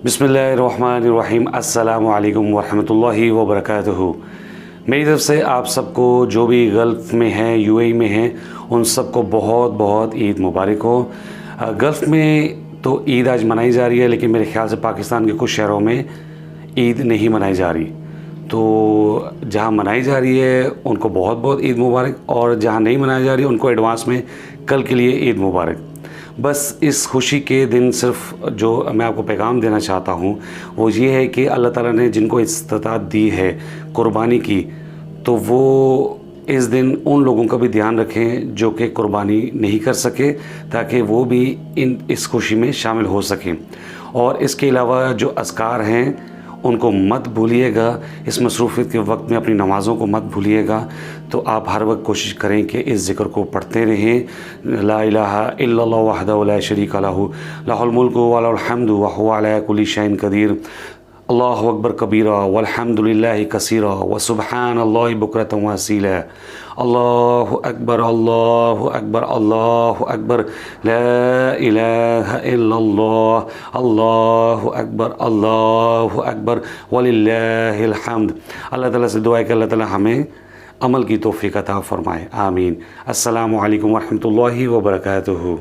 बिस्मिल्लाहिर्रहमानिर्रहीम अस्सलामु अलैकुम वरहमतुल्लाहि वबरकातुहू। मेरी तरफ़ से आप सबको जो भी गल्फ़ में हैं, यूएई में हैं, उन सबको बहुत बहुत ईद मुबारक हो। गल्फ़ में तो ईद आज मनाई जा रही है, लेकिन मेरे ख़्याल से पाकिस्तान के कुछ शहरों में ईद नहीं मनाई जा रही। तो जहाँ मनाई जा रही है उनको बहुत बहुत ईद मुबारक, और जहाँ नहीं मनाई जा रही है उनको एडवांस में कल के लिए ईद मुबारक। बस इस खुशी के दिन सिर्फ जो मैं आपको पैगाम देना चाहता हूँ वो ये है कि अल्लाह ताला ने जिनको इस्तिताअत दी है कुर्बानी की, तो वो इस दिन उन लोगों का भी ध्यान रखें जो कि कुर्बानी नहीं कर सके, ताकि वो भी इस खुशी में शामिल हो सकें। और इसके अलावा जो अज़कार हैं उनको मत भूलिएगा। इस मसरूफ़ियत के वक्त में अपनी नमाज़ों को मत भूलिएगा। तो आप हर वक्त कोशिश करें कि इस ज़िक्र को पढ़ते रहें। ला इलाहा इल्लल्लाहु वहदहु ला शरीका लहू लहुल मुल्कु व लहुल हम्दु व हुवा अला कुल्लि शैइन क़दीर। अल्लाहु अकबर कबीरा वल्हम्दुलिल्लाहि कसीरा व सुब्हानल्लाहि बुक्रतन व असीला। अल्लाहु अकबर अल्लाहु अकबर अल्लाहु अकबर ला इलाहा इल्लल्लाह अल्लाहु अकबर वलिल्लाहिल हम्द। अल्लाह ताला से दुआ है कि अल्लाह ताला हमें अमल की तौफ़ीक़ अता फ़रमाए। आमीन। अस्सलामु अलैकुम वरहमतुल्लाहि वबरकातुहू।